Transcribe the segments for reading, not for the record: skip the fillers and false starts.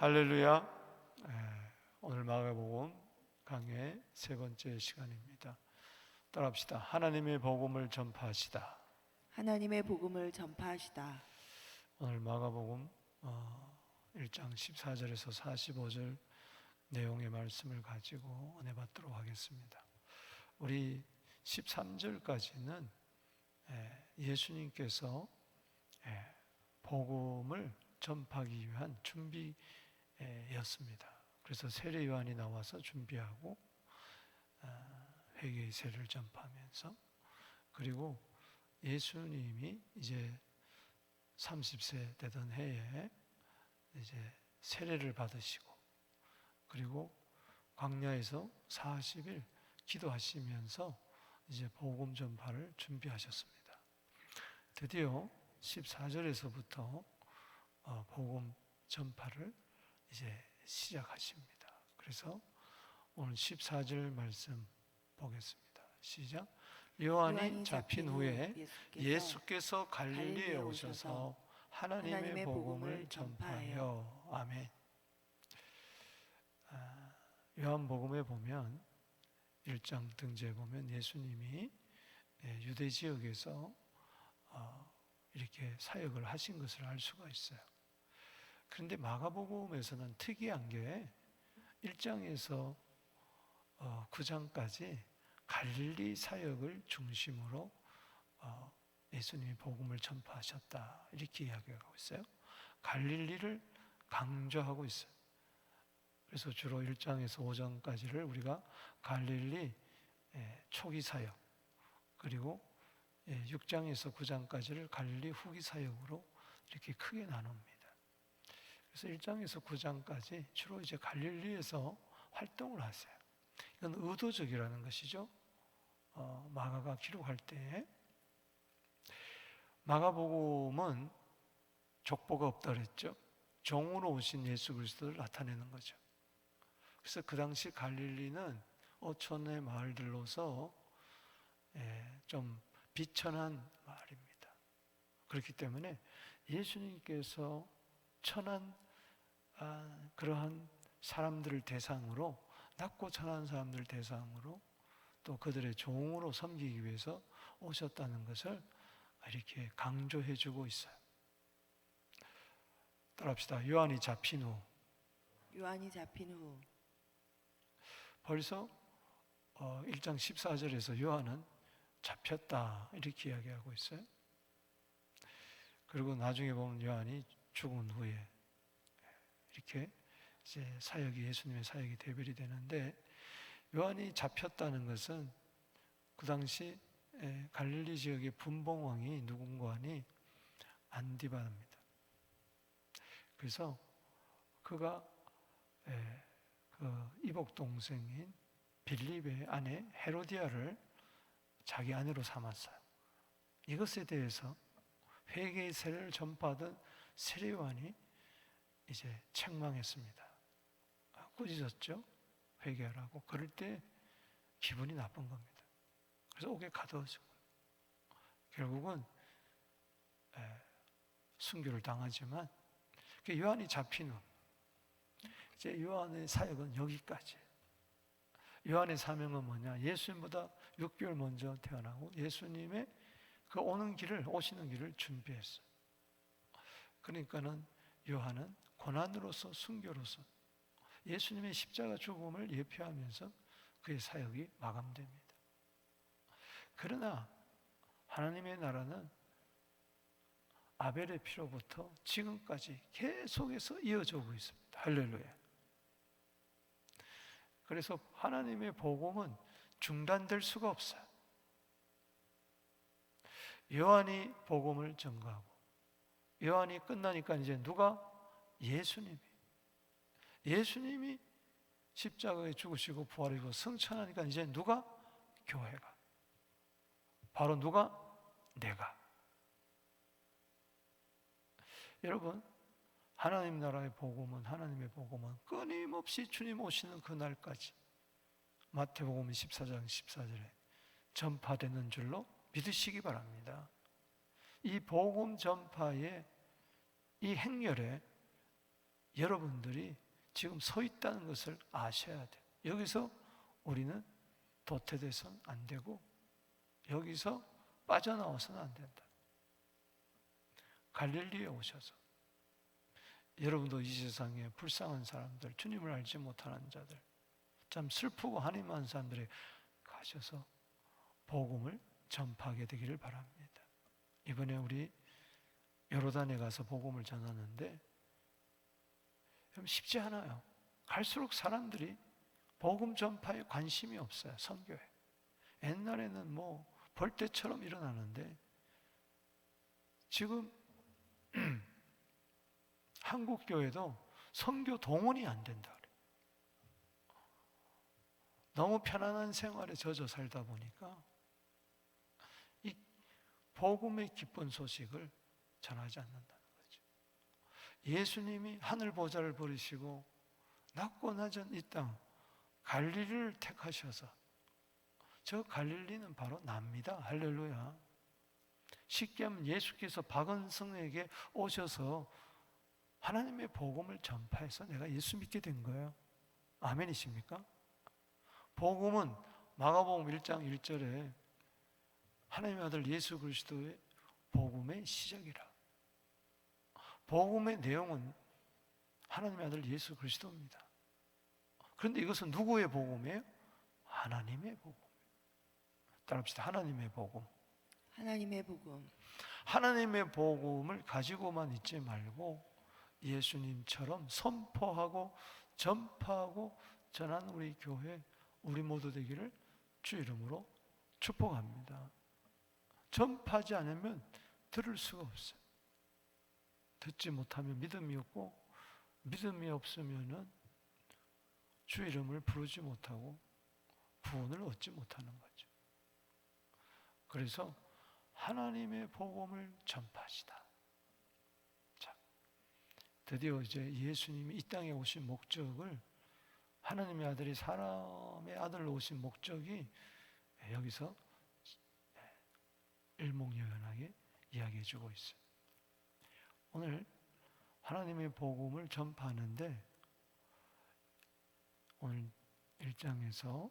할렐루야. 오늘 마가복음 강의 세 번째 시간입니다. 따라합시다. 하나님의 복음을 전파하시다. 하나님의 복음을 전파하시다. 오늘 마가복음 1장 14절에서 45절 내용의 말씀을 가지고 은혜 받도록 하겠습니다. 우리 13절까지는 예수님께서 복음을 전파하기 위한 준비였습니다. 그래서 세례 요한이 나와서 준비하고 회개의 세례를 전파하면서, 그리고 예수님이 이제 30세 되던 해에 이제 세례를 받으시고, 그리고 광야에서 40일 기도하시면서 이제 복음 전파를 준비하셨습니다. 드디어 14절에서부터 복음 전파를 이제 시작하십니다. 그래서 오늘 14절 말씀 보겠습니다. 시작. 요한이 잡힌 후에 예수께서 갈릴리에 오셔서 하나님의 복음을 전파하여. 아멘. 요한복음에 보면 1장 등지에 보면 예수님이 유대 지역에서 이렇게 사역을 하신 것을 알 수가 있어요. 그런데 마가복음에서는 특이한 게 1장에서 9장까지 갈릴리 사역을 중심으로 예수님이 복음을 전파하셨다, 이렇게 이야기하고 있어요. 갈릴리를 강조하고 있어요. 그래서 주로 1장에서 5장까지를 우리가 갈릴리 초기 사역, 그리고 6장에서 9장까지를 갈릴리 후기 사역으로 이렇게 크게 나눕니다. 그래서 1장에서 9장까지 주로 이제 갈릴리에서 활동을 하세요. 이건 의도적이라는 것이죠. 마가가 기록할 때 마가복음은 족보가 없다 그랬죠. 종으로 오신 예수 그리스도를 나타내는 거죠. 그래서 그 당시 갈릴리는 어촌의 마을들로서 좀 비천한 마을입니다. 그렇기 때문에 예수님께서 천한 그러한 사람들을 대상으로, 낮고 천한 사람들을 대상으로 또 그들의 종으로 섬기기 위해서 오셨다는 것을 이렇게 강조해 주고 있어요. 따라합시다. 요한이 잡힌 후. 벌써 1장 14절에서 요한은 잡혔다, 이렇게 이야기하고 있어요. 그리고 나중에 보면 요한이 죽은 후에 이렇게 이제 사역이, 예수님의 사역이 대별이 되는데, 요한이 잡혔다는 것은 그 당시 갈릴리 지역의 분봉왕이 누군가 하니 안디바입니다. 그래서 그가 그 이복 동생인 빌립의 아내 헤로디아를 자기 아내로 삼았어요. 이것에 대해서 회개의 세례를 전파하던 세례 요한이 이제 책망했습니다. 꾸짖었죠. 회개하라고. 그럴 때 기분이 나쁜 겁니다. 그래서 옥에 가두어지고 결국은 순교를 당하지만, 요한이 잡힌 후 이제 요한의 사역은 여기까지예요. 요한의 사명은 뭐냐? 예수님보다 6개월 먼저 태어나고 예수님의 그 오시는 길을 준비했어요. 그러니까는 요한은 고난으로서, 순교로서 예수님의 십자가 죽음을 예표하면서 그의 사역이 마감됩니다. 그러나 하나님의 나라는 아벨의 피로부터 지금까지 계속해서 이어져 오고 있습니다. 할렐루야. 그래서 하나님의 복음은 중단될 수가 없어요. 요한이 복음을 전가하고, 요한이 끝나니까 이제 누가? 예수님이 십자가에 죽으시고 부활이고 승천하니까 이제 누가? 교회가. 바로 누가? 내가. 여러분, 하나님 나라의 복음은, 하나님의 복음은 끊임없이 주님 오시는 그날까지 마태복음 14장 14절에 전파되는 줄로 믿으시기 바랍니다. 이 복음 전파의 이 행렬에 여러분들이 지금 서 있다는 것을 아셔야 돼요. 여기서 우리는 도태돼서는 안 되고 여기서 빠져나와서는 안 된다. 갈릴리에 오셔서 여러분도 이 세상에 불쌍한 사람들, 주님을 알지 못하는 자들, 참 슬프고 한임한 사람들에 가셔서 복음을 전파하게 되기를 바랍니다. 이번에 우리 요르단에 가서 복음을 전하는데 쉽지 않아요. 갈수록 사람들이 복음 전파에 관심이 없어요. 선교에. 옛날에는 뭐 벌떼처럼 일어나는데 지금 한국 교회도 선교 동원이 안 된다 그래요. 너무 편안한 생활에 젖어 살다 보니까 이 복음의 기쁜 소식을 전하지 않는다는 거죠. 예수님이 하늘 보좌를 버리시고 낮고 낮은 이 땅 갈릴리를 택하셔서, 저 갈릴리는 바로 납니다. 할렐루야. 쉽게 하면 예수께서 박은성에게 오셔서 하나님의 복음을 전파해서 내가 예수 믿게 된 거예요. 아멘이십니까? 복음은 마가복음 1장 1절에 하나님의 아들 예수 그리스도의 복음의 시작이라. 복음의 내용은 하나님의 아들 예수 그리스도입니다. 그런데 이것은 누구의 복음이에요? 하나님의 복음. 따라합시다. 하나님의 복음. 하나님의 복음. 하나님의 복음을 가지고만 있지 말고 예수님처럼 선포하고 전파하고 전하는 우리 교회, 우리 모두 되기를 주 이름으로 축복합니다. 전파하지 않으면 들을 수가 없어요. 듣지 못하면 믿음이 없고, 믿음이 없으면은 주 이름을 부르지 못하고 구원을 얻지 못하는 거죠. 그래서 하나님의 복음을 전파하시다. 자, 드디어 이제 예수님이 이 땅에 오신 목적을, 하나님의 아들이 사람의 아들로 오신 목적이 여기서 일목요연하게 이야기해 주고 있어요. 오늘 하나님의 복음을 전파하는데 오늘 1장에서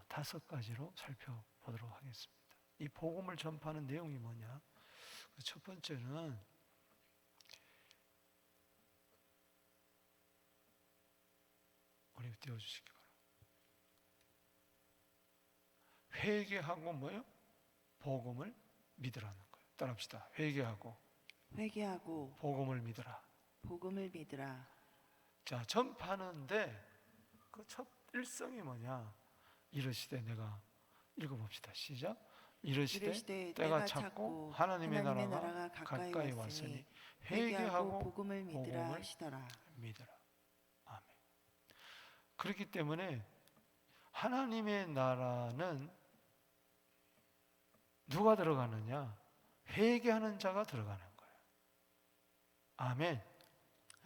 5가지로 살펴보도록 하겠습니다. 이 복음을 전파하는 내용이 뭐냐? 첫 번째는 우리 띄워주시기 바랍니다. 회개하고 뭐요? 복음을 믿으라는 거예요. 따라합시다. 회개하고 복음을 믿으라. 복음을 믿으라. 자, 전파하는데 그 첫 일성이 뭐냐? 이르시되, 내가 읽어봅시다. 시작. 이르시되 때가 찼고 하나님의 나라가 가까이 왔으니 회개하고 복음을 믿으라 하시더라. 믿으라. 아멘. 그렇기 때문에 하나님의 나라는 누가 들어가느냐? 회개하는 자가 들어가는 거예요. 아멘.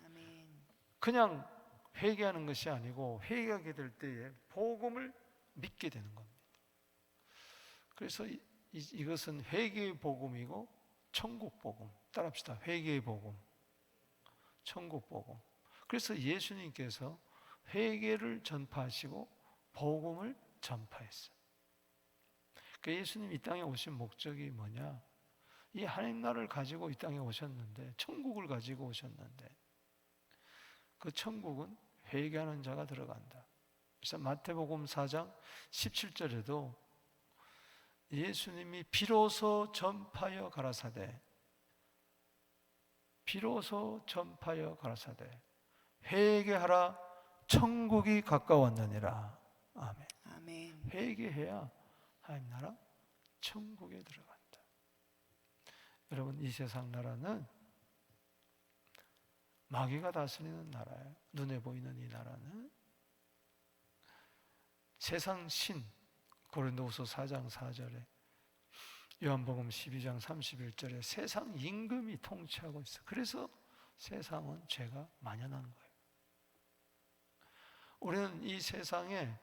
아멘. 그냥 회개하는 것이 아니고 회개하게 될 때에 복음을 믿게 되는 겁니다. 그래서 이것은 회개의 복음이고 천국 복음. 따라합시다. 회개의 복음, 천국 복음. 그래서 예수님께서 회개를 전파하시고 복음을 전파했어요. 그러니까 예수님 이 땅에 오신 목적이 뭐냐? 이 하나님 나라를 가지고 이 땅에 오셨는데, 천국을 가지고 오셨는데, 그 천국은 회개하는 자가 들어간다. 그래서 마태복음 4장 17절에도 예수님이 비로소 전파하여 가라사대, 비로소 전파하여 가라사대, 회개하라, 천국이 가까웠느니라. 아멘. 아멘. 회개해야 하나님 나라 천국에 들어간다. 여러분, 이 세상 나라는 마귀가 다스리는 나라예요. 눈에 보이는 이 나라는 세상 신, 고린도후서 4장 4절에, 요한복음 12장 31절에 세상 임금이 통치하고 있어. 그래서 세상은 죄가 만연한 거예요. 우리는 이 세상에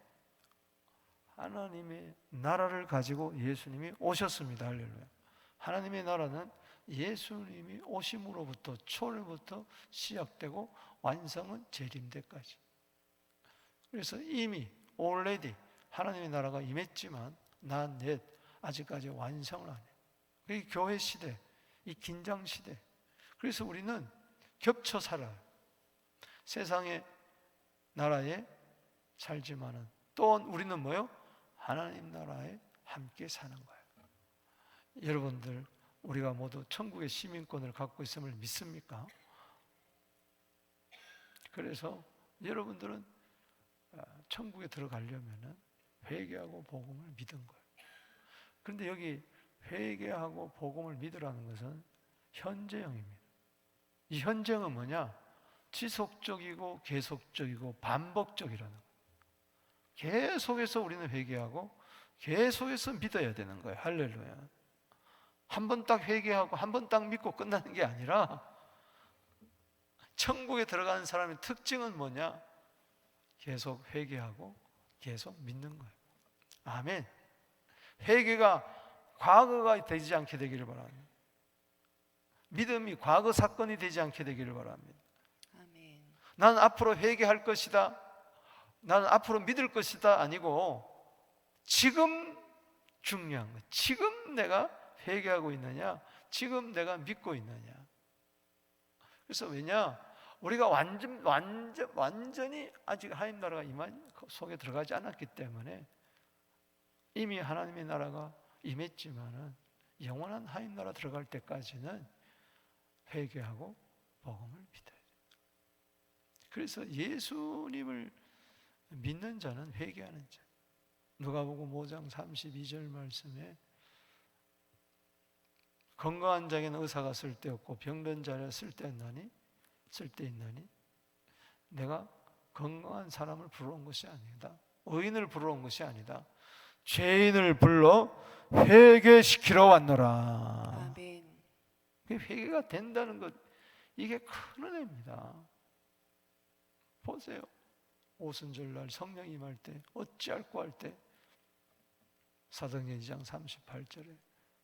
하나님의 나라를 가지고 예수님이 오셨습니다. 할렐루야. 하나님의 나라는 예수님이 오심으로부터 초월부터 시작되고 완성은 재림대까지. 그래서 이미 already 하나님의 나라가 임했지만 not yet 아직까지 완성을 안 해요. 이 교회 시대, 이 긴장 시대. 그래서 우리는 겹쳐 살아요. 세상의 나라에 살지만은 또 우리는 뭐요? 하나님 나라에 함께 사는 거예요. 여러분들, 우리가 모두 천국의 시민권을 갖고 있음을 믿습니까? 그래서 여러분들은 천국에 들어가려면은 회개하고 복음을 믿은 거예요. 그런데 여기 회개하고 복음을 믿으라는 것은 현재형입니다. 이 현재형은 뭐냐? 지속적이고 계속적이고 반복적이라는 거예요. 계속해서 우리는 회개하고 계속해서 믿어야 되는 거예요. 할렐루야. 한 번 딱 회개하고 한 번 딱 믿고 끝나는 게 아니라 천국에 들어가는 사람의 특징은 뭐냐? 계속 회개하고 계속 믿는 거예요. 아멘. 회개가 과거가 되지 않게 되기를 바랍니다. 믿음이 과거 사건이 되지 않게 되기를 바랍니다. 아멘. 나는 앞으로 회개할 것이다, 나는 앞으로 믿을 것이다 아니고 지금 중요한 거예요. 지금 내가 회개하고 있느냐, 지금 내가 믿고 있느냐. 그래서 왜냐? 우리가 완전히 아직 하나님 나라가 임한 속에 들어가지 않았기 때문에 이미 하나님의 나라가 임했지만은 영원한 하나님 나라 들어갈 때까지는 회개하고 복음을 믿어야 돼요. 그래서 예수님을 믿는 자는 회개하는 자. 누가복음 5장 32절 말씀에 건강한 자에게는 의사가 쓸데없고 병든 자에게 쓸데있나니 내가 건강한 사람을 불러온 것이 아니다. 의인을 불러온 것이 아니다. 죄인을 불러 회개시키러 왔노라. 아멘. 회개가 된다는 것, 이게 큰 은혜입니다. 보세요. 오순절날 성령 임할 때 어찌할꼬 할 때 사도행전 2장 38절에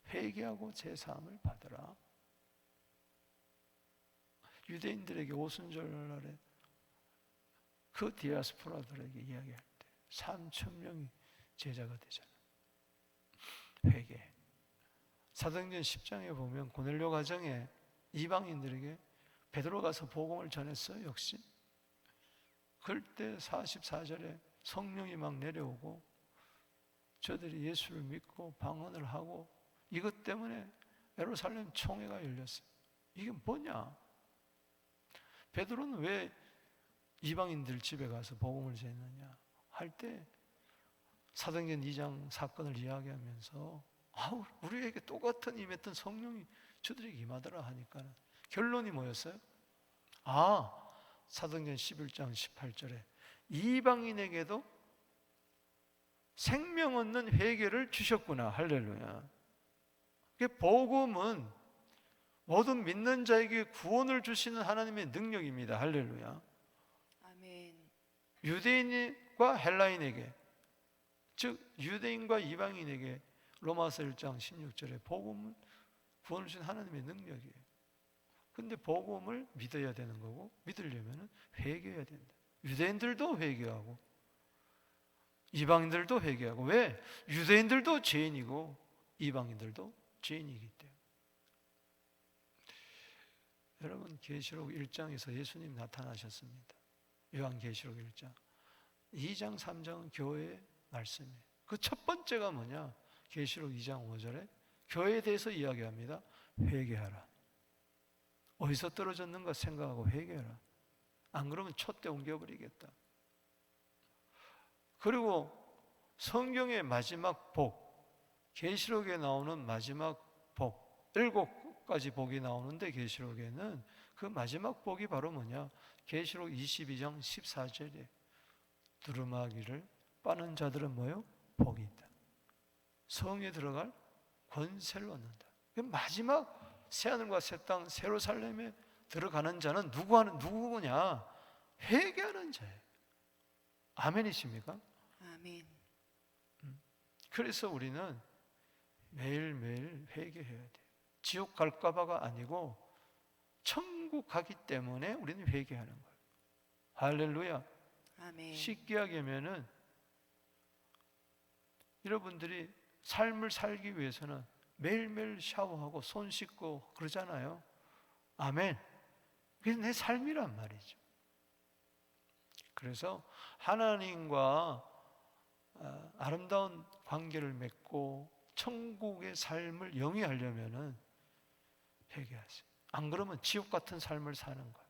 회개하고 제사함을 받으라. 유대인들에게 오순절날에 그 디아스포라들에게 이야기할 때 3,000명이 제자가 되잖아요. 회개. 사도행전 10장에 보면 고넬료 가정에 이방인들에게 베드로 가서 복음을 전했어요. 역시 그때 44절에 성령이 막 내려오고 저들이 예수를 믿고 방언을 하고 이것 때문에 예루살렘 총회가 열렸어요. 이게 뭐냐? 베드로는 왜 이방인들 집에 가서 복음을 전했느냐 할 때 사도행전 2장 사건을 이야기하면서 우리에게 똑같은 임했던 성령이 저들에게 임하더라 하니까 결론이 뭐였어요? 사도행전 11장 18절에 이방인에게도 생명 얻는 회개를 주셨구나. 할렐루야. 복음은 모든 믿는 자에게 구원을 주시는 하나님의 능력입니다. 할렐루야. 아멘. 유대인과 헬라인에게, 즉 유대인과 이방인에게 로마서 1장 16절에 복음은 구원을 주신 하나님의 능력이에요. 근데 복음을 믿어야 되는 거고 믿으려면 회개해야 된다. 유대인들도 회개하고 이방인들도 회개하고. 왜? 유대인들도 죄인이고 이방인들도 죄인이기 때문에. 여러분, 계시록 1장에서 예수님 나타나셨습니다. 요한계시록 1장 2장 3장은 교회의 말씀이에요. 그 첫 번째가 뭐냐? 계시록 2장 5절에 교회에 대해서 이야기합니다. 회개하라. 어디서 떨어졌는가 생각하고 회개하라. 안 그러면 촛대 옮겨버리겠다. 그리고 성경의 마지막 복, 계시록에 나오는 마지막 복, 7가지 복이 나오는데 계시록에는 그 마지막 복이 바로 뭐냐? 계시록 22장 14절에 두루마기를 빠는 자들은 뭐요? 복이 있다. 성에 들어갈 권세를 얻는다. 마지막 새하늘과 새 땅 예루살렘에 들어가는 자는 누구냐? 회개하는 자예요. 아멘이십니까? 아멘. 그래서 우리는 매일매일 회개해야 돼요. 지옥 갈까봐가 아니고 천국 가기 때문에 우리는 회개하는 거예요. 할렐루야. 아멘. 쉽게 하면은 여러분들이 삶을 살기 위해서는 매일매일 샤워하고 손 씻고 그러잖아요. 아멘. 그게 내 삶이란 말이죠. 그래서 하나님과 아름다운 관계를 맺고 천국의 삶을 영위하려면은 회개하세요. 안 그러면 지옥 같은 삶을 사는 거예요.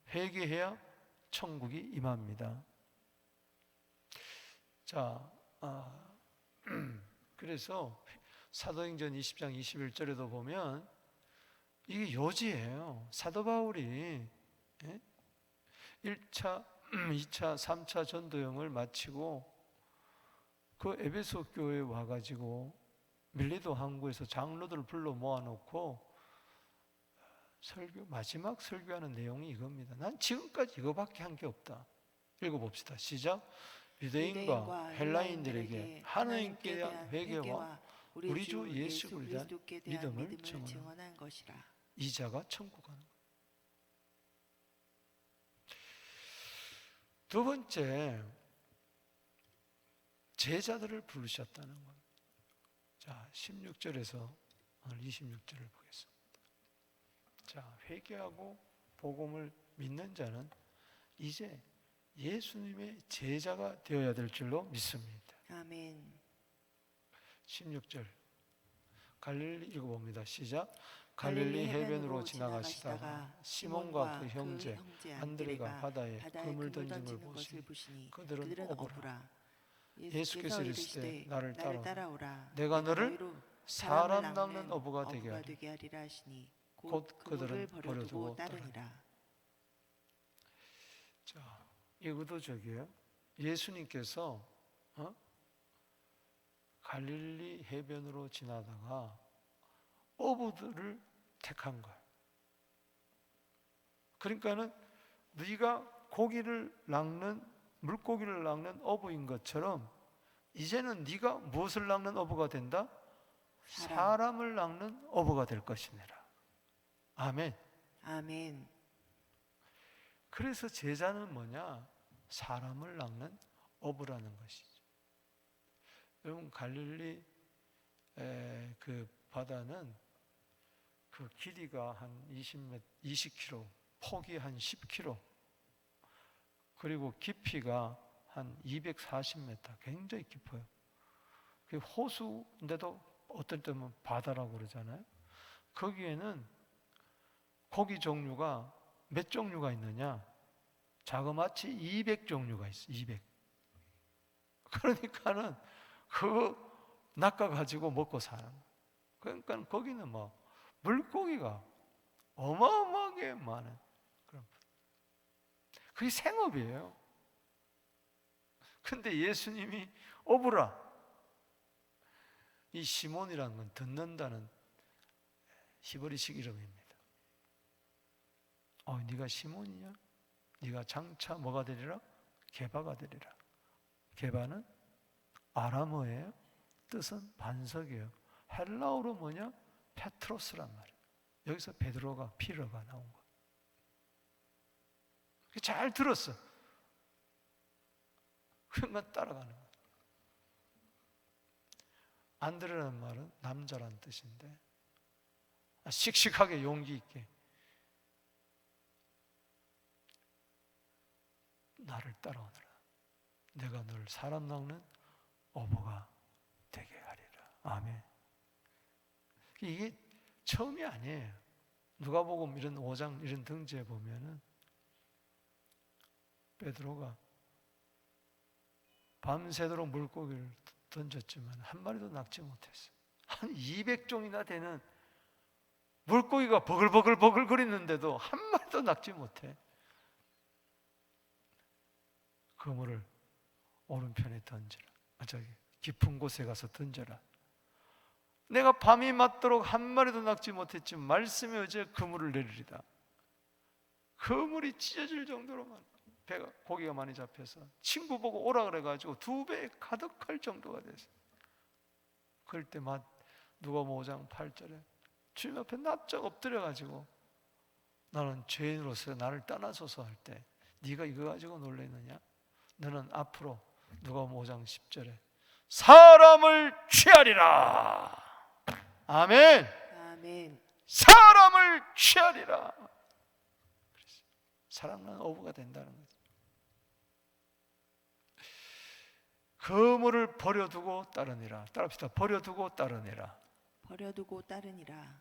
회개해야 천국이 임합니다. 자, 그래서 사도행전 20장 21절에도 보면 이게 요지예요. 사도 바울이 1차, 2차, 3차 전도여행을 마치고 그 에베소 교회에 와가지고 밀레도 항구에서 장로들을 불러 모아놓고 마지막 설교하는 내용이 이겁니다. 난 지금까지 이거밖에 한 게 없다. 읽어봅시다. 시작. 유대인과 헬라인들에게 하나님께 대한 회개와 우리 주 예수 그리스도에 대한 믿음을 증언한 것이라. 이자가 천국 가는 거예요. 두 번째, 제자들을 부르셨다는 겁니다. 자, 16절에서 오늘 26절을 보겠습니다. 자, 회개하고 복음을 믿는 자는 이제 예수님의 제자가 되어야 될 줄로 믿습니다. 아멘. 16절 갈릴리 읽어봅니다. 시작. 갈릴리 해변으로 지나가시다가 시몬과 그 형제 안드레가 바다에 그물 던진 걸 보시니 그들은 어부라. 예수께서 이르시되 나를 따라오라. 내가 너를 사람 낚는 어부가 되게 하리라 하시니 곧 그들은 버려두고 따르니라. 자, 이 의도적이에요. 예수님께서 갈릴리 해변으로 지나다가 어부들을 택한 거예요. 그러니까는 네가 물고기를 낚는 어부인 것처럼 이제는 네가 무엇을 낚는 어부가 된다? 사람을 낚는 어부가 될 것이니라. 아멘. 아멘. 그래서 제자는 뭐냐? 사람을 낚는 어부라는 것이죠. 여러분, 갈릴리 그 바다는 그 길이가 한 20km, 폭이 한 10km, 그리고 깊이가 한 240m, 굉장히 깊어요. 그 호수인데도 어떨 때는 바다라고 그러잖아요. 거기에는 고기 종류가 몇 종류가 있느냐? 자그마치 200종류가 있어. 200. 그러니까는 그거 낚아가지고 먹고 사는 거예요. 그러니까 거기는 뭐 물고기가 어마어마하게 많은 그런, 그게 생업이에요. 근데 예수님이 어부라. 이 시몬이라는 건 듣는다는 히브리식 이름입니다. 네가 시몬이냐? 네가 장차 뭐가 되리라? 게바가 되리라. 게바는 아람어예요. 뜻은 반석이에요. 헬라어로 뭐냐? 페트로스란 말이에요. 여기서 베드로가 피러가 나온 거예요. 잘 들었어. 그러니까 따라가는 거예요. 안드레라는 말은 남자란 뜻인데 씩씩하게 용기 있게 나를 따라오너라. 내가 너를 사람 낚는 어부가 되게 하리라. 아멘. 이게 처음이 아니에요. 누가복음 이런 5장 이런 등지에 보면은 베드로가 밤새도록 물고기를 던졌지만 한 마리도 낚지 못했어요. 한 200종이나 되는 물고기가 버글버글 거리는데도 한 마리도 낚지 못해. 그물을 오른편에 던져라. 깊은 곳에 가서 던져라. 내가 밤이 맞도록 한 마리도 낚지 못했지만 말씀에 어제 그물을 내리리다. 그물이 찢어질 정도로 고기가 많이 잡혀서 친구 보고 오라 그래가지고 2배 가득할 정도가 됐어요. 그럴 때 누가복음 5장 8절에 주님 앞에 납작 엎드려가지고 나는 죄인으로서 나를 떠나소서 할 때 네가 이거 가지고 놀라느냐? 너는 앞으로 누가복음 5장 10절에 사람을 취하리라. 아멘. 아멘. 사람을 취하리라. 사랑하는 어부가 된다는 거죠. 그물을 버려두고 따르니라. 따라합시다. 버려두고 따르니라. 버려두고 따르니라.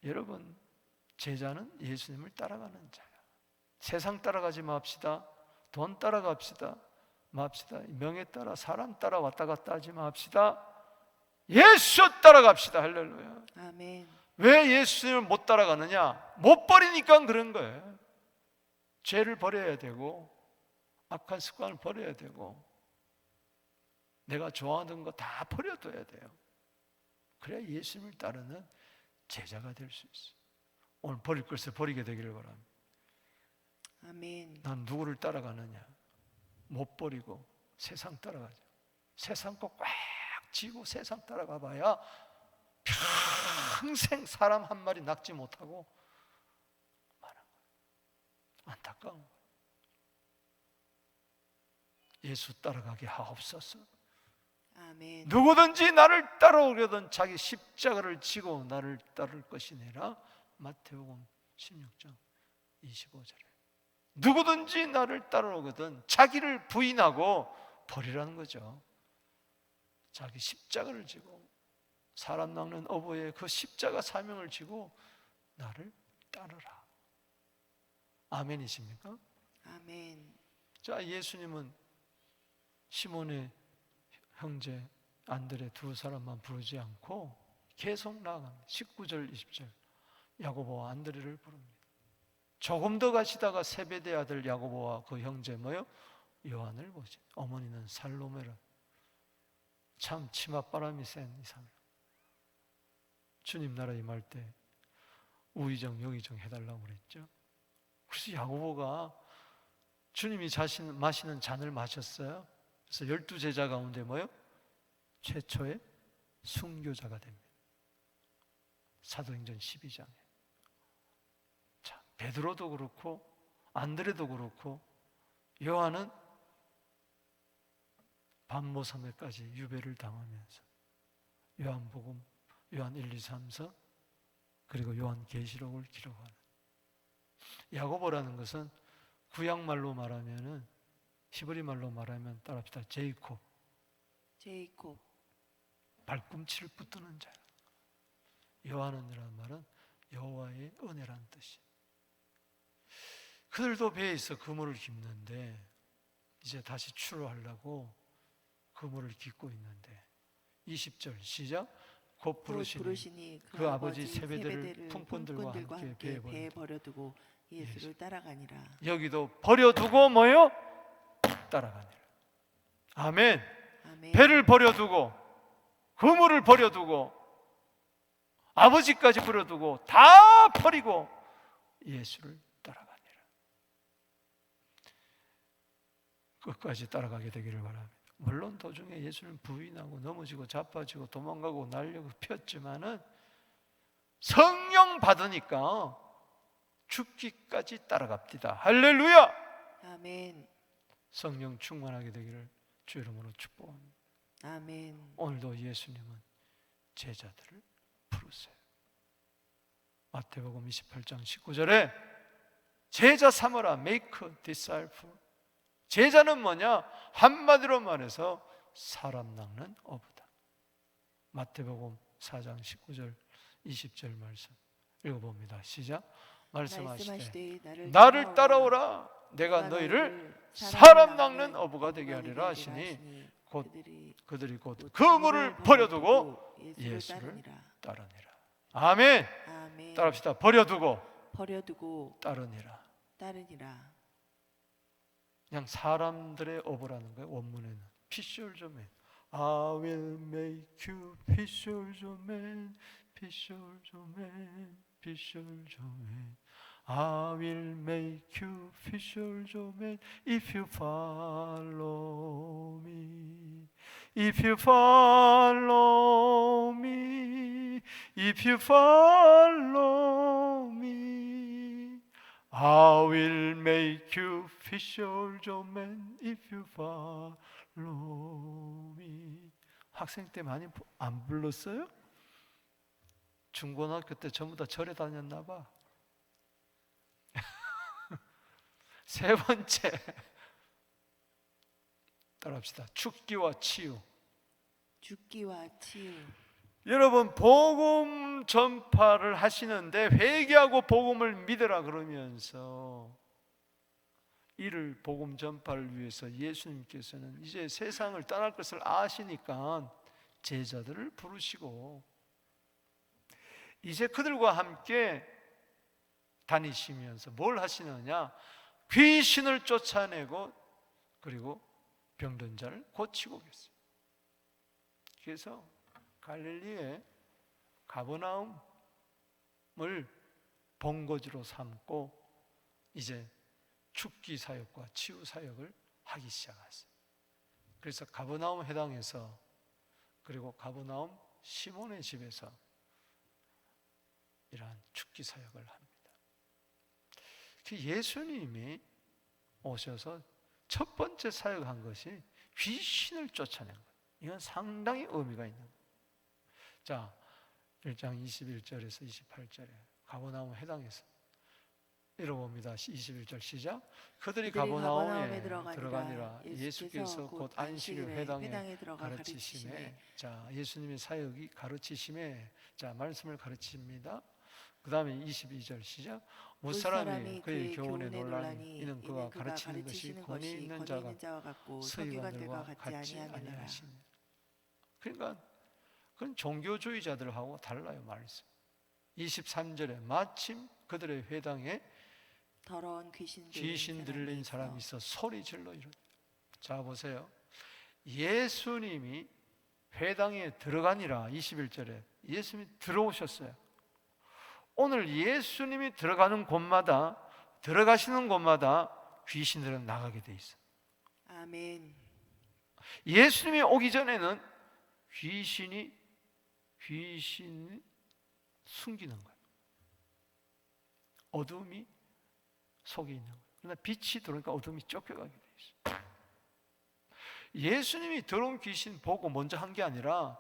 여러분, 제자는 예수님을 따라가는 자야. 세상 따라가지 맙시다. 돈 따라갑시다. 맙시다. 명예 따라 사람 따라 왔다 갔다 하지 맙시다. 예수 따라갑시다. 할렐루야. 아멘. 왜 예수님을 못 따라가느냐? 못 버리니까 그런 거예요. 죄를 버려야 되고 악한 습관을 버려야 되고 내가 좋아하는 거 다 버려둬야 돼요. 그래야 예수님을 따르는 제자가 될 수 있어요. 오늘 버릴 것을 버리게 되기를 바랍니다. 아멘. 난 누구를 따라가느냐? 못 버리고 세상 따라가죠. 세상 거 꽉 쥐고 세상 따라가 봐야 평생 사람 한 마리 낚지 못하고 말한 거예요. 안타까운 거예요. 예수 따라가게 하옵소서. 아멘. 누구든지 나를 따라오려던 자기 십자가를 지고 나를 따를 것이니라. 마태복음 16장 25절에 누구든지 나를 따라오거든 자기를 부인하고 버리라는 거죠. 자기 십자가를 지고 사람 낚는 어부의 그 십자가 사명을 지고 나를 따르라. 아멘이십니까? 아멘. 자, 예수님은 시몬의 형제 안드레 두 사람만 부르지 않고 계속 나아갑니다. 19절 20절 야고보와 안드레를 부릅니다. 조금 더 가시다가 세베대 아들 야고보와 그 형제 뭐요? 요한을 보지. 어머니는 살로메라. 참 치맛바람이 센 이상. 주님 나라 임할 때 우의정 여의정 해달라고 그랬죠. 그래서 야고보가 주님이 자신 마시는 잔을 마셨어요. 그래서 12제자 가운데 뭐요? 최초의 순교자가 됩니다. 사도행전 12장에. 자, 베드로도 그렇고 안드레도 그렇고 요한은 반모섬에까지 유배를 당하면서 요한복음, 요한 1, 2, 3서 그리고 요한계시록을 기록하는 야고보라는 것은 구약말로 말하면은 히브리 말로 말하면 따라합시다. 제이콥. 제이콥. 발꿈치를 붙드는 자. 요한은이라는 말은 여호와의 은혜란 뜻이. 그들도 배에 있어 그물을 깁는데 이제 다시 출하려고 그물을 깃고 있는데 20절 시작. 곧 부르시니 그 아버지 세베대를 품꾼들과 함께 배에 버려두고 예수를 따라가니라. 여기도 버려두고 뭐요? 따라가니라. 아멘. 아멘. 배를 버려두고 그물을 버려두고 아버지까지 버려두고 다 버리고 예수를 따라가니라. 끝까지 따라가게 되기를 바랍니다. 물론 도중에 예수는 부인하고 넘어지고 자빠지고 도망가고 날려고 폈지만은 성령 받으니까 죽기까지 따라갑니다. 할렐루야. 아멘. 성령 충만하게 되기를 주 이름으로 축복합니다. 아멘. 오늘도 예수님은 제자들을 부르세요. 마태복음 28장 19절에 제자 삼으라 make disciple. 제자는 뭐냐? 한마디로 말해서 사람 낚는 어부다. 마태복음 4장 19절 20절 말씀 읽어봅니다. 시작. 말씀하시되 나를 따라오라. 내가 너희를 사람 낚는 어부가 되게 하리라 하시니 곧 그들이 곧 그물을 버려두고 예수를 따르니라. 아멘. 아멘. 따라합시다. 버려두고 따르니라. 그냥 사람들의 어부라는 거예요. 원문에는 fisherman. I will make you fisherman, fisherman, fisherman. I will make you fishers of men if you follow me. If you follow me, if you follow me, I will make you fishers of men if you follow me. 학생 때 많이 안 불렀어요? 중고등학교 때 전부 다 절에 다녔나 봐. 세 번째, 따라합시다. 죽기와 치유. 죽기와 치유. 여러분, 복음 전파를 하시는데 회개하고 복음을 믿으라 그러면서 이를 복음 전파를 위해서 예수님께서는 이제 세상을 떠날 것을 아시니까 제자들을 부르시고 이제 그들과 함께 다니시면서 뭘 하시느냐? 귀신을 쫓아내고 그리고 병든 자를 고치고 계세요. 그래서 갈릴리의 가버나움을 본거지로 삼고 이제 죽기 사역과 치유 사역을 하기 시작했어요. 그래서 가버나움 회당에서 그리고 가버나움 시몬의 집에서 이러한 죽기 사역을 합니다. 예수님이 오셔서 첫 번째 사역한 것이 귀신을 쫓아낸 거예요. 이건 상당히 의미가 있는 거예요. 자, 1장 21절에서 28절에 가버나움 회당에서 읽어봅니다. 21절 시작. 그들이 가버나움에 들어가니라. 예수께서 곧 안식일 회당에 가르치심에, 자, 예수님의 사역이 가르치심에, 자, 말씀을 가르칩니다. 그 다음에 22절 시작. 무사람이 그의 교훈에 논란이 이는 그가 가르치는 것이 권위 있는 자 같고 서기관들과 같지 아니하시니. 그러니까 그건 종교주의자들하고 달라요. 말씀 23절에 마침 그들의 회당에 더러운 귀신 들린 사람이 있어 소리 질러 이르되. 자, 보세요. 예수님이 회당에 들어가니라. 21절에 예수님이 들어오셨어요. 오늘 예수님이 들어가는 곳마다, 들어가시는 곳마다 귀신들은 나가게 돼 있어요. 아멘. 예수님이 오기 전에는 귀신이 숨기는 거예요. 어둠이 속에 있는 거예요. 그러나 빛이 들어오니까 어둠이 쫓겨가게 돼 있어요. 예수님이 들어온 귀신 보고 먼저 한 게 아니라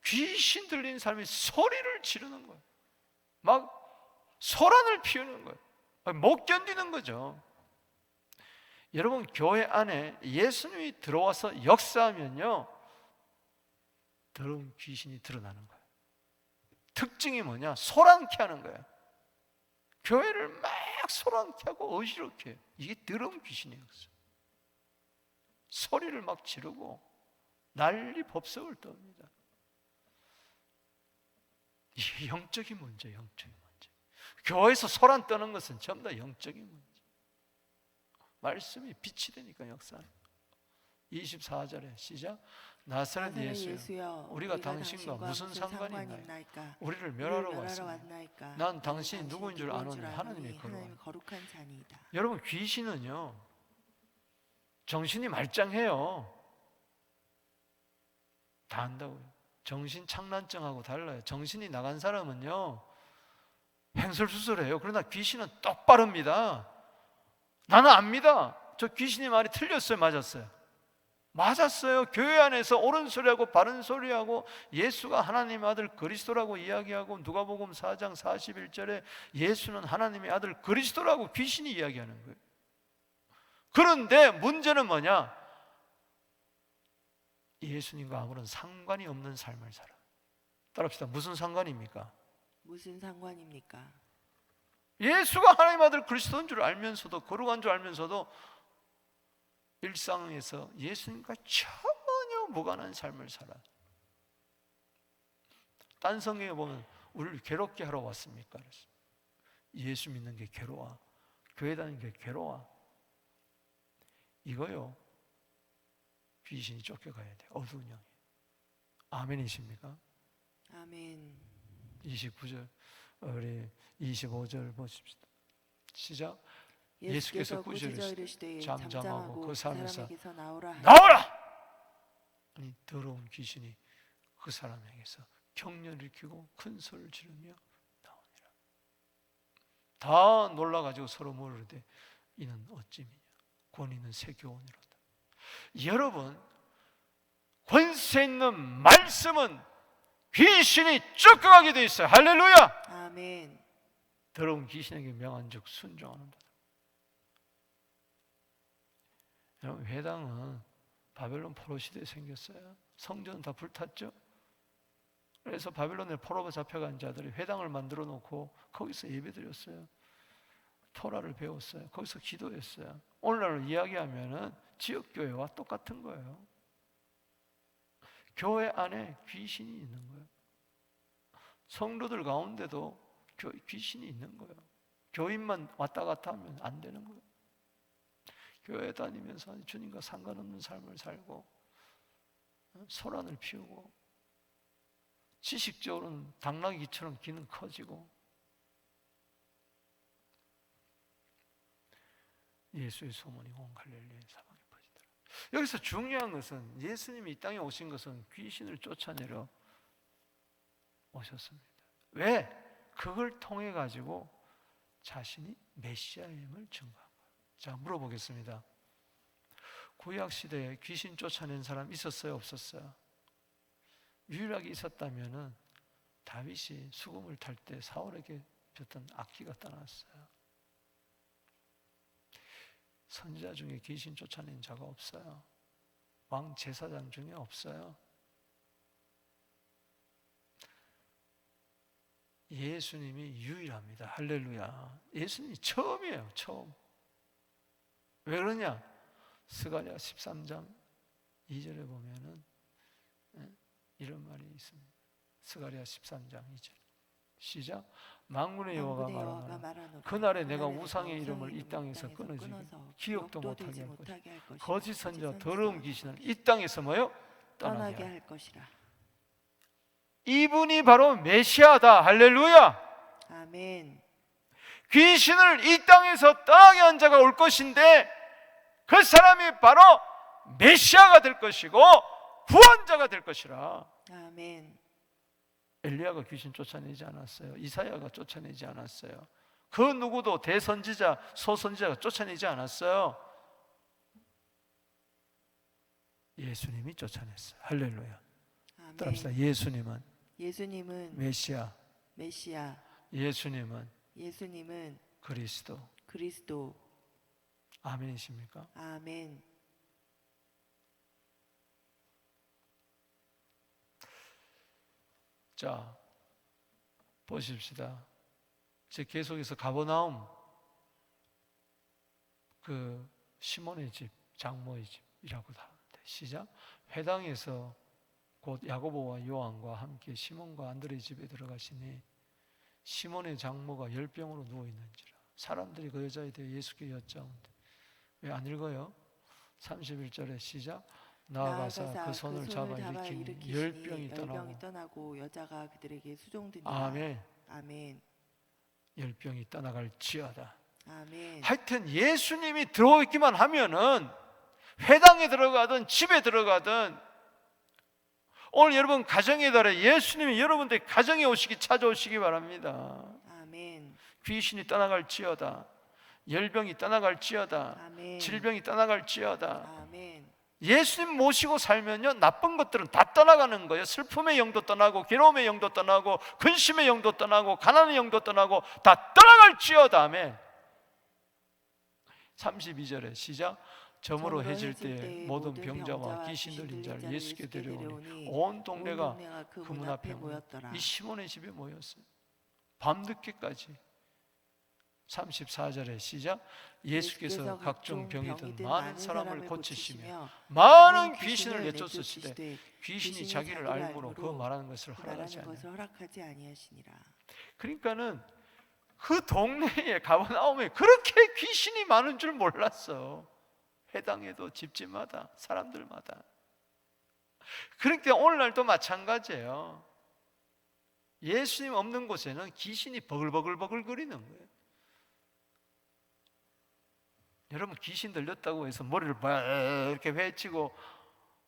귀신 들린 사람이 소리를 지르는 거예요. 막 소란을 피우는 거예요. 못 견디는 거죠. 여러분, 교회 안에 예수님이 들어와서 역사하면요, 더러운 귀신이 드러나는 거예요. 특징이 뭐냐? 소란케 하는 거예요. 교회를 막 소란케 하고 어지럽게 해요. 이게 더러운 귀신의 역사. 소리를 막 지르고 난리 법석을 떠옵니다. 이게 영적인 문제예요. 영적인 문제. 교회에서 소란 떠는 것은 전부 다 영적인 문제. 말씀이 빛이 되니까 역사는. 24절에 시작. 나사렛 예수여, 우리가 당신과 무슨 상관이 있나이까? 우리를 멸하러 왔으니 난 당신이 누구인 줄 아노니 하나님의 거룩한 자니이다. 여러분, 귀신은요 정신이 말짱해요. 다 안다고요. 정신 착란증하고 달라요. 정신이 나간 사람은요 횡설수설해요. 그러나 귀신은 똑바릅니다. 나는 압니다. 저 귀신이 말이 틀렸어요, 맞았어요? 맞았어요. 교회 안에서 옳은 소리하고 바른 소리하고 예수가 하나님의 아들 그리스도라고 이야기하고 누가복음 4장 41절에 예수는 하나님의 아들 그리스도라고 귀신이 이야기하는 거예요. 그런데 문제는 뭐냐? 예수님과 아무런 상관이 없는 삶을 살아. 따라합시다. 무슨 상관입니까? 무슨 상관입니까? 예수가 하나님의 아들 그리스도인 줄 알면서도, 거룩한 줄 알면서도 일상에서 예수님과 전혀 무관한 삶을 살아. 딴 성경에 보면 우리를 괴롭게 하러 왔습니까? 그래서 예수 믿는 게 괴로워, 교회 다니는 게 괴로워. 이거요, 귀신이 쫓겨가야 돼. 어두운 영이. 아멘이십니까? 아멘. 29절, 우리 25절 보십시다. 시작. 예수께서 예수께서 꾸짖어 꾸짖으시되 이르시되 잠잠하고 잠잠하고 그 그 사람에서 사람에게서 나오라 하니 나오라! 아니 더러운 귀신이 그 사람에게서 경련을 일으키고 큰 소리를 지르며 나오니라. 다 놀라가지고 서로 물으되 이는 어찌미냐? 권위는 새 교훈이로다. 여러분, 권세 있는 말씀은 귀신이 쫓겨가게 돼 있어요. 할렐루야! 아멘. 더러운 귀신에게 명한 즉 순종하는 바. 여러분, 회당은 바벨론 포로 시대에 생겼어요. 성전은 다 불탔죠. 그래서 바벨론에 포로가 잡혀간 자들이 회당을 만들어 놓고 거기서 예배드렸어요. 토라를 배웠어요. 거기서 기도했어요. 오늘날로 이야기하면은 지역교회와 똑같은 거예요. 교회 안에 귀신이 있는 거예요. 성도들 가운데도 귀신이 있는 거예요. 교인만 왔다 갔다 하면 안 되는 거예요. 교회 다니면서 주님과 상관없는 삶을 살고 소란을 피우고 지식적으로는 당나귀처럼 귀는 커지고 예수의 소문이 온 갈릴리 사방에 퍼지더라. 여기서 중요한 것은 예수님이 이 땅에 오신 것은 귀신을 쫓아내려 오셨습니다. 왜? 그걸 통해 가지고 자신이 메시아임을 증거한 거예요. 자, 물어보겠습니다. 구약 시대에 귀신 쫓아낸 사람 있었어요, 없었어요? 유일하게 있었다면은 다윗이 수금을 탈 때 사울에게 줬던 악기가 떠났어요. 선지자 중에 귀신 쫓아낸 자가 없어요. 왕 제사장 중에 없어요. 예수님이 유일합니다. 할렐루야. 예수님이 처음이에요. 처음. 왜 그러냐? 스가랴 13장 2절에 보면은 이런 말이 있습니다. 스가랴 13장 2절 시작. 만군의 여호와가 말하노라. 그날에 내가 우상의 이름을 이 땅에서 끊어지게 기억도 못하게 할 것이라. 거짓 선지자 더러운 귀신을 이 땅에서 뭐요? 떠나게 할 것이라. 이분이 바로 메시아다. 할렐루야. 아멘. 귀신을 이 땅에서 떠나게 한 자가 올 것인데 그 사람이 바로 메시아가 될 것이고 구원자가 될 것이라. 아멘. 엘리야가 귀신 쫓아내지 않았어요. 이사야가 쫓아내지 않았어요. 그 누구도 대선지자, 소선지자가 쫓아내지 않았어요. 예수님이 쫓아냈어요. 할렐루야. 아멘. 따라합시다. 예수님은 메시아. 예수님은 그리스도. 아멘이십니까? 아멘. 자, 보십시다. 이제 계속해서 가버나움, 그 시몬의 집, 장모의 집이라고 하는데 시작. 회당에서 곧 야고보와 요한과 함께 시몬과 안드레의 집에 들어가시니 시몬의 장모가 열병으로 누워 있는지라. 사람들이 그 여자에 대해 예수께 여짜온대. 왜 안 읽어요? 31절에 시작. 나아가사 그 손을 잡아 일으키니 열병이 떠나고 여자가 그들에게 수종드니라. 아멘. 아멘. 열병이 떠나갈지어다. 아멘. 하여튼 예수님이 들어오기만 하면은 회당에 들어가든 집에 들어가든 오늘 여러분 가정의 달에 예수님이 여러분들 가정에 찾아오시기 바랍니다. 아멘. 귀신이 떠나갈지어다. 열병이 떠나갈지어다. 아멘. 질병이 떠나갈지어다. 아멘. 예수님 모시고 살면요 나쁜 것들은 다 떠나가는 거예요. 슬픔의 영도 떠나고 괴로움의 영도 떠나고 근심의 영도 떠나고 가난의 영도 떠나고 다 떠나갈지어다. 아멘. 32절에 시작. 저물어 해질 때 모든 병자와 귀신 들린 자를 예수께 데려오니 온 동네가 그 문 앞에 모였더라. 이 시몬의 집에 모였어요. 밤늦게까지. 34절에 시작. 예수께서 각종 병이 든 많은 사람을 고치시며 많은 귀신을 내쫓으시되 귀신이 자기를 알므로 그 말하는 것을 허락하지 아니하시니라. 그러니까는 그 동네에 가버나움에 그렇게 귀신이 많은 줄 몰랐어. 회당에도 집집마다 사람들마다. 그러니까 오늘날도 마찬가지예요. 예수님 없는 곳에는 귀신이 버글버글 거리는 거예요. 여러분 귀신 들렸다고 해서 머리를 이렇게 회치고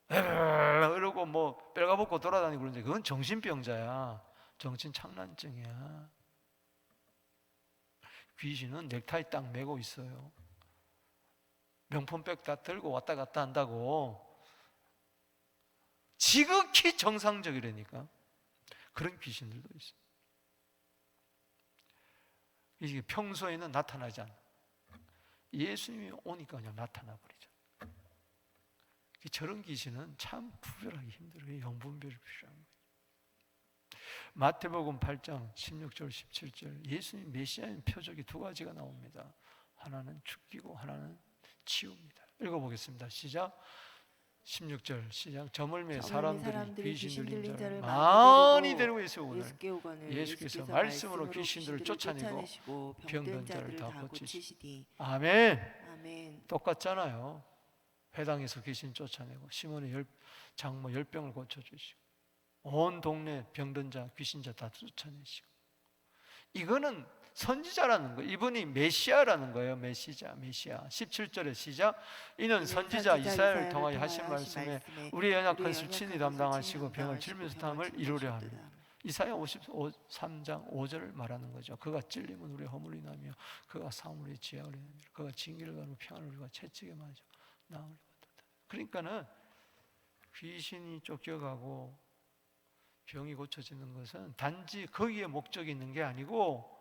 이러고 뭐 뼈가벗고 돌아다니고 그러는데 그건 정신병자야. 정신착란증이야. 귀신은 넥타이 딱 메고 있어요. 명품백 다 들고 왔다 갔다 한다고. 지극히 정상적이라니까. 그런 귀신들도 있어요. 이게 평소에는 나타나지 않아. 예수님이 오니까 그냥 나타나 버리죠. 저런 귀신은 참 구별하기 힘들어요. 영분별이 필요한 거예요. 마태복음 8장 16절 17절 예수님 메시아인 표적이 두 가지가 나옵니다. 하나는 죽이고 하나는 치웁니다. 읽어보겠습니다. 시작. 16절 시작. 저물매 사람들이 귀신 들린 자를 많이 데리고 예수께서 예수께서 말씀으로 귀신들을 쫓아내고 병든 자를 다 고치시니. 아멘. 아멘. 똑같잖아요. 회당에서 귀신 쫓아내고 시몬의 장모 10병을 고쳐주시고 온 동네 병든 자 귀신자 다 쫓아내시고. 이거는 선지자라는 거예요. 이분이 메시아라는 거예요. 메시아 17절에 시작. 이는 선지자 이사야를 통하여 하신 말씀에 우리의 연약한 것을 친히 담당하시고 병을 짊어지사 탐을 이루려 합니다. 이사야 53장 5절을 말하는 거죠. 그가 찔림은 우리의 허물을 인하며 그가 사함을 우리의 지약을 인하며 그가 징계를 가르고 평안을 우리가 채찍에 맞아 나음을 받았다. 그러니까는 귀신이 쫓겨가고 병이 고쳐지는 것은 단지 거기에 목적이 있는 게 아니고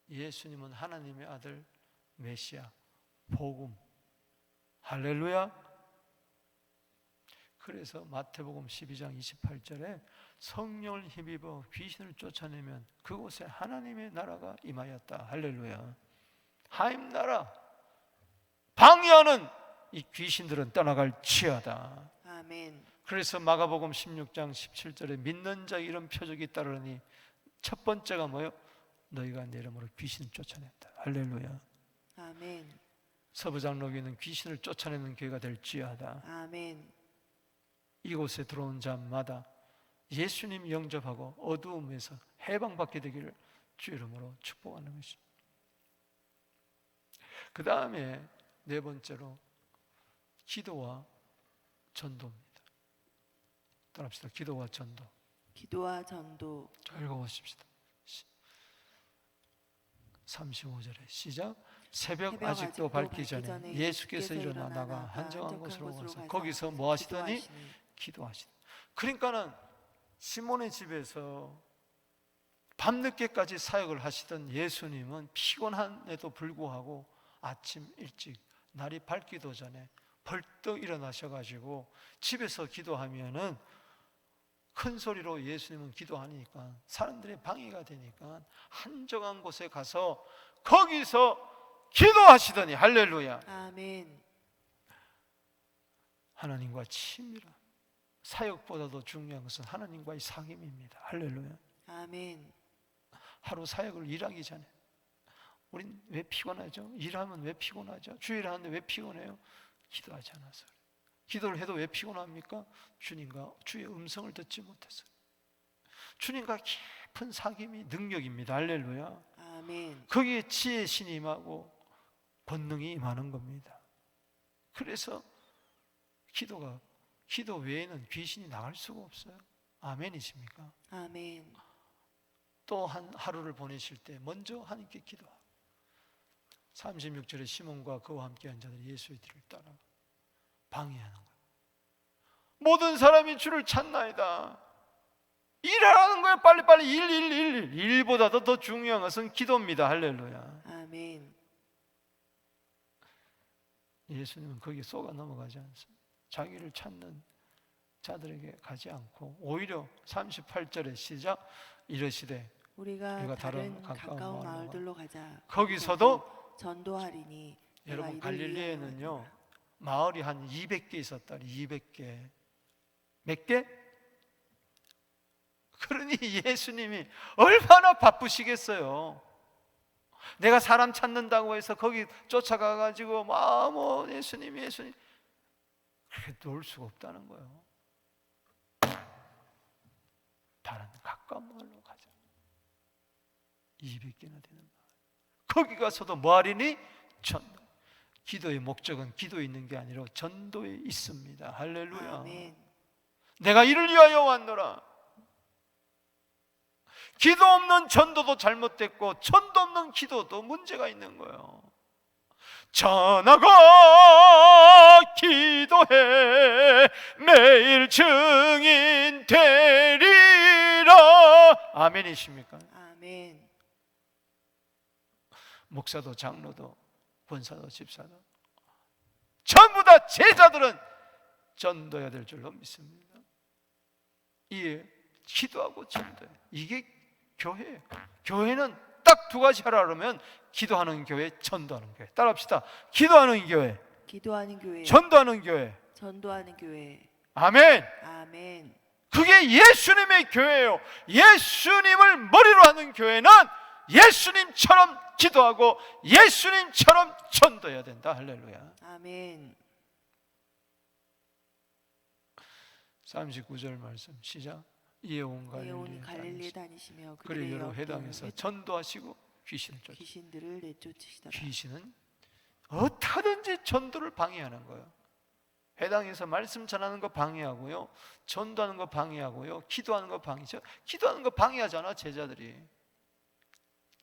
예수님은 하나님의 아들 메시아 복음. 할렐루야. 그래서 마태복음 12장 28절에 성령을 힘입어 귀신을 쫓아내면 그곳에 하나님의 나라가 임하였다. 할렐루야. 하나님 나라 방해하는 이 귀신들은 떠나갈지어다. 아멘. 그래서 마가복음 16장 17절에 믿는 자 이런 표적이 따르니 첫 번째가 뭐예요? 너희가 내 이름으로 귀신을 쫓아낸다. 할렐루야. 아멘. 서부장로교회는 귀신을 쫓아내는 교회가 될지어다. 아멘. 이곳에 들어온 자마다 예수님 영접하고 어두움에서 해방받게 되기를 주 이름으로 축복하는 것입니다. 그 다음에 네 번째로 기도와 전도입니다. 따라합시다. 기도와 전도. 기도와 전도. 자, 읽어보십시다. 35절에 시작. 새벽 아직도 밝기 전에 예수께서 일어나 나가 한정한 곳으로 가서 거기서 뭐 하시더니 기도하시더니. 그러니까는 시몬의 집에서 밤늦게까지 사역을 하시던 예수님은 피곤함에도 불구하고 아침 일찍 날이 밝기도 전에 벌떡 일어나셔가지고 집에서 기도하면은 큰 소리로 예수님은 기도하니까 사람들의 방해가 되니까 한적한 곳에 가서 거기서 기도하시더니. 할렐루야. 아멘. 하나님과 친밀한 사역보다도 중요한 것은 하나님과의 상임입니다. 할렐루야. 아멘. 하루 사역을 일하기 전에 우린 왜 피곤하죠? 일하면 왜 피곤하죠? 주일 하는데 왜 피곤해요? 기도하지 않아서. 기도를 해도 왜 피곤합니까? 주님과 주의 음성을 듣지 못해서. 주님과 깊은 사귐이 능력입니다. 할렐루야. 아멘. 거기에 지혜 신이 임하고 권능이 임하는 겁니다. 그래서 기도 외에는 귀신이 나갈 수가 없어요. 아멘이십니까? 아멘. 또 하루를 보내실 때 먼저 하나님께 기도하고 36절에 시몬과 그와 함께한 자들이 예수의 뒤를 따라 방해하는 거예요. 모든 사람이 주를 찾나이다. 일하라는 거예요. 빨리빨리 일보다도 더 중요한 것은 기도입니다. 할렐루야. 아멘. 예수님은 거기에 쏘가 넘어가지 않습니다. 자기를 찾는 자들에게 가지 않고 오히려 38절에 시작 이르시되 우리가 다른 가까운 마을들로 가자. 거기서도 전도하리니. 여러분 갈릴리에는요 마을이 한 200개 있었다. 200개. 몇 개? 그러니 예수님이 얼마나 바쁘시겠어요. 내가 사람 찾는다고 해서 거기 쫓아가가지고 뭐 예수님 그렇게 놀 수가 없다는 거예요. 다른 가까운 마을로 가자. 200개나 되는 마을. 거기 가서도 뭐 하리니? 기도의 목적은 기도에 있는 게 아니라 전도에 있습니다. 할렐루야. 아멘. 내가 이를 위하여 왔노라. 기도 없는 전도도 잘못됐고 전도 없는 기도도 문제가 있는 거예요. 전하가 기도해 매일 증인 되리라. 아멘이십니까? 아멘. 목사도 장로도 권사도 집사도 전부 다 제자들은 전도해야 될 줄로 믿습니다. 이에 기도하고 전도해. 이게 교회예요. 교회는 딱 두 가지 하라 그러면 기도하는 교회, 전도하는 교회. 따라합시다. 기도하는 교회, 기도하는 교회, 전도하는 교회. 전도하는 교회. 아멘. 아멘. 그게 예수님의 교회예요. 예수님을 머리로 하는 교회는 예수님처럼 기도하고 예수님처럼 전도해야 된다. 할렐루야. 아멘. 39절 말씀 시작. 이에 온 갈릴리에 갈릴리에 다니시며 그를 여러 회당에서 전도하시고 귀신을 쫓아. 귀신들을 내쫓으시더라. 귀신은 어떻게든지 전도를 방해하는 거예요. 회당에서 말씀 전하는 거 방해하고요, 전도하는 거 방해하고요, 기도하는 거 방해죠. 기도하는 거 방해하잖아 제자들이.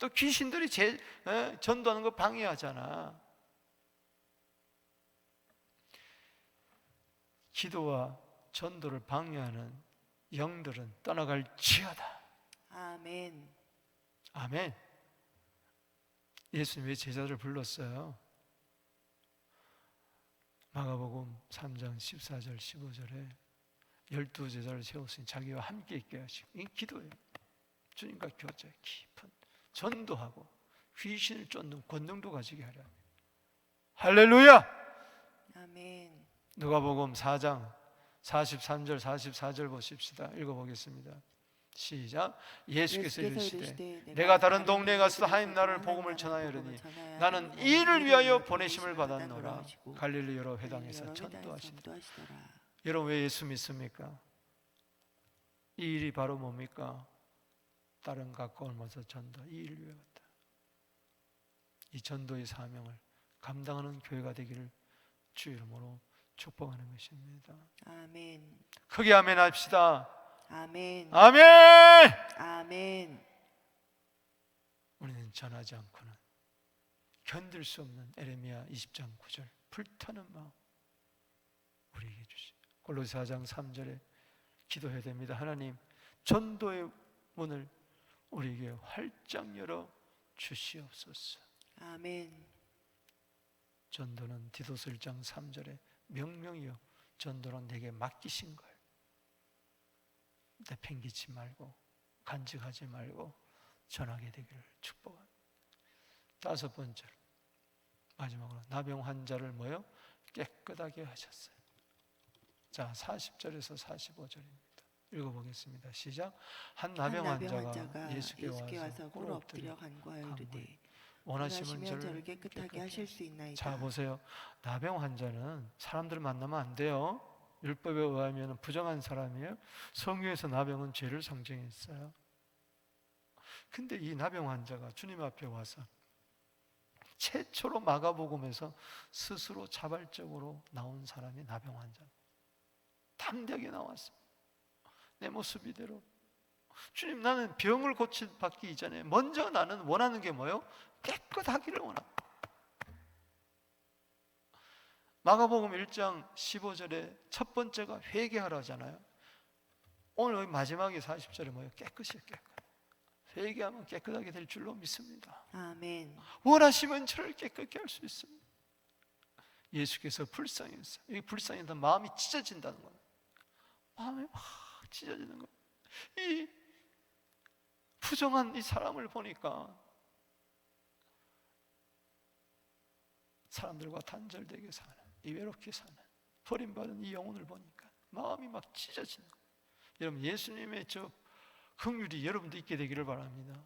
또 귀신들이 전도하는 거 방해하잖아. 기도와 전도를 방해하는 영들은 떠나갈지어다. 아멘. 아멘. 예수님이 제자들을 불렀어요. 마가복음 3장 14절 15절에 12제자를 세웠으니 자기와 함께 있게 하시고, 이 기도예요. 주님과 교제 깊은 전도하고 귀신을 쫓는 권능도 가지게 하라. 할렐루야. 아멘. 누가복음 4장 43절 44절 보십시다. 읽어보겠습니다. 시작. 예수께서 이르시되 내가 다른 동네에 가서 하나님 나라를 복음을 전하여르니 나는 이 일을 위하여 보내심을 받았노라. 갈릴리 여러 회당에서 전도하시더라. 여러분 왜 예수 믿습니까? 이 일이 바로 뭡니까? 다른 가까울면서 전도, 이 일을 위해 왔다. 이 전도의 사명을 감당하는 교회가 되기를 주 이름으로 축복하는 것입니다. 아멘. 크게 아멘 합시다. 아멘. 아멘. 아멘. 우리는 전하지 않고는 견딜 수 없는 에레미야 20장 9절 불타는 마음 우리에게 주시. 골로새 4장 3절에 기도해야 됩니다. 하나님 전도의 문을 우리에게 활짝 열어 주시옵소서. 아멘. 전도는 디도서 1장 3절에 명령이요 전도는 내게 맡기신 거예요. 내팽기치 말고 간직하지 말고 전하게 되기를 축복합니다. 다섯 번째로 마지막으로 나병 환자를 뭐요? 깨끗하게 하셨어요. 자 40절에서 45절입니다. 읽어보겠습니다. 시작. 한 나병 환자가 예수께 와서 꿇어 엎드려 간구하여이르되 원하시면 저를 깨끗하게 하실 수 있나이다. 자 보세요. 나병 환자는 사람들 만나면 안 돼요. 율법에 의하면 부정한 사람이에요. 성경에서 나병은 죄를 상징했어요. 근데 이 나병 환자가 주님 앞에 와서 최초로 마가복음에서 스스로 자발적으로 나온 사람이 나병 환자. 담대하게 나왔어요. 내 모습 이대로. 주님 나는 병을 고침받기 이전에 먼저 나는 원하는 게 뭐예요? 깨끗하기를 원합니다. 마가복음 1장 15절에 첫 번째가 회개하라 하잖아요. 오늘 여기 마지막에 40절에 뭐예요? 깨끗이에요. 깨끗. 회개하면 깨끗하게 될 줄로 믿습니다. 아멘. 원하시면 저를 깨끗게 할 수 있습니다. 예수께서 불쌍했어요. 이 불쌍해서 마음이 찢어진다는 거예요. 마음이 막 찢어지는 거예요. 이 부정한 이 사람을 보니까 사람들과 단절되게 사는, 이 외롭게 사는, 버림받은 이 영혼을 보니까 마음이 막 찢어지는 거예요. 여러분 예수님의 저 긍휼이 여러분도 있게 되기를 바랍니다.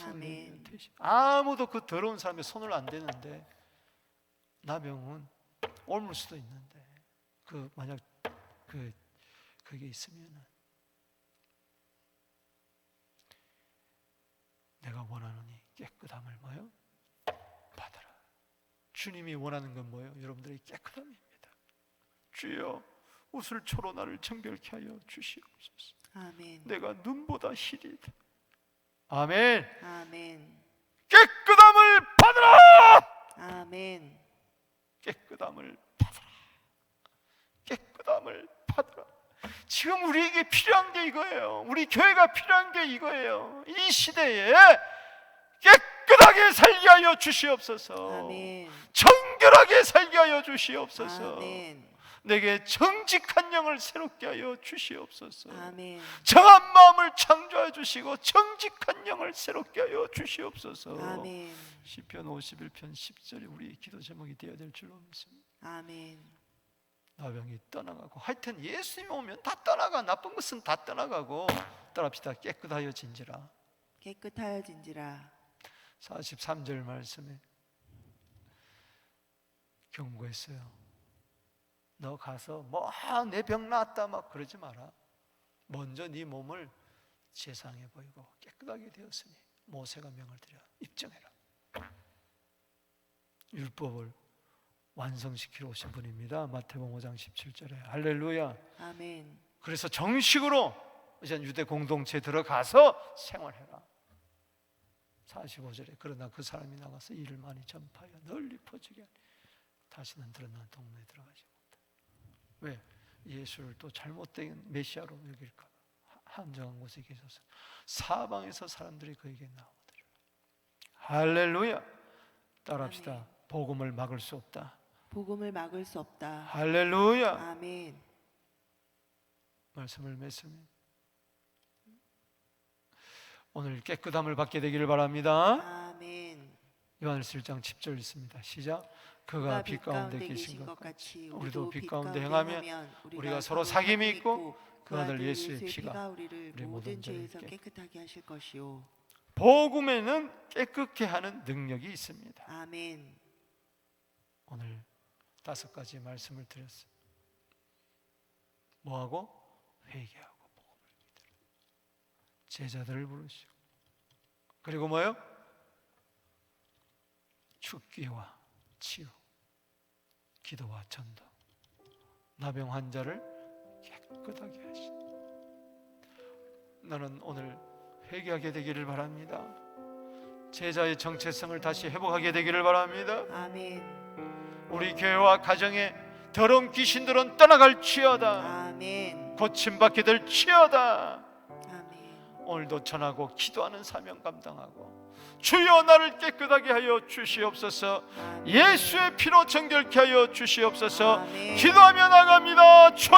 아멘. 아무도 그 더러운 사람의 손을 안 대는데 나병은 옮을 수도 있는데 그 만약 그게 있으면은 내가 원하노니 깨끗함을 뭐요? 받아라. 주님이 원하는 건 뭐예요? 여러분들의 깨끗함입니다. 주여, 옷을 초로 나를 정결케 하여 주시옵소서. 아멘. 내가 눈보다 희리다. 아멘. 아멘. 깨끗함을 받으라. 아멘. 깨끗함을 받으라. 깨끗함을 받으라. 지금 우리에게 필요한 게 이거예요. 우리 교회가 필요한 게 이거예요. 이 시대에 깨끗하게 살게 하여 주시옵소서. 아멘. 정결하게 살게 하여 주시옵소서. 아멘. 내게 정직한 영을 새롭게 하여 주시옵소서. 아멘. 정한 마음을 창조해 주시고 정직한 영을 새롭게 하여 주시옵소서. 아멘. 시편 51편 10절이 우리의 기도 제목이 되어야 될 줄로 믿습니다. 아멘. 나병이 떠나가고, 하여튼 예수님 오면 다 떠나가. 나쁜 것은 다 떠나가고, 따라합시다. 깨끗하여진지라. 깨끗하여진지라. 43절 말씀에 경고했어요. 너 가서 뭐 내 병 나았다 막 그러지 마라. 먼저 네 몸을 제상해 보이고 깨끗하게 되었으니 모세가 명을 드려 입증해라. 율법을 완성시키러 오신 분입니다. 마태복음 5장 17절에 할렐루야. 아멘. 그래서 정식으로 이제 유대 공동체에 들어가서 생활해라. 45절에 그러나 그 사람이 나가서 이를 많이 전파하여 널리 퍼지게 하니 다시는 드러나는 동네에 들어가지 못한다. 왜? 예수를 또 잘못된 메시아로 여길까 봐 한정한 곳에 계셔서 사방에서 사람들이 그에게 나오더라. 할렐루야. 따라합시다. 아멘. 복음을 막을 수 없다. 복음을 막을 수 없다. 할렐루야. 아멘. 말씀을 맺습니다. 오늘 깨끗함을 받게 되기를 바랍니다. 아멘. 요한일서 1장 10절 있습니다. 시작. 그가 빛 가운데 계신 것 같이 우리도 빛 가운데 행하면 우리가 서로 사귐이 있고 그 아들 예수의 피가 우리를 우리 모든 죄에서 죄를 깨끗하게 하실 것이요. 복음에는 깨끗게 하는 능력이 있습니다. 아멘. 오늘 5가지 말씀을 드렸어요. 뭐하고? 회개하고 복음을 믿으라. 제자들을 부르시고, 그리고 뭐요? 죽기와 치유, 기도와 전도, 나병 환자를 깨끗하게 하신. 나는 오늘 회개하게 되기를 바랍니다. 제자의 정체성을 다시 회복하게 되기를 바랍니다. 아멘. 우리 교회와 가정에 더러운 귀신들은 떠나갈지어다. 아멘. 고침받게 될지어다. 아멘. 오늘도 전하고 기도하는 사명 감당하고, 주여 나를 깨끗하게 하여 주시옵소서. 아멘. 예수의 피로 정결케 하여 주시옵소서. 아멘. 기도하며 나갑니다. 주여.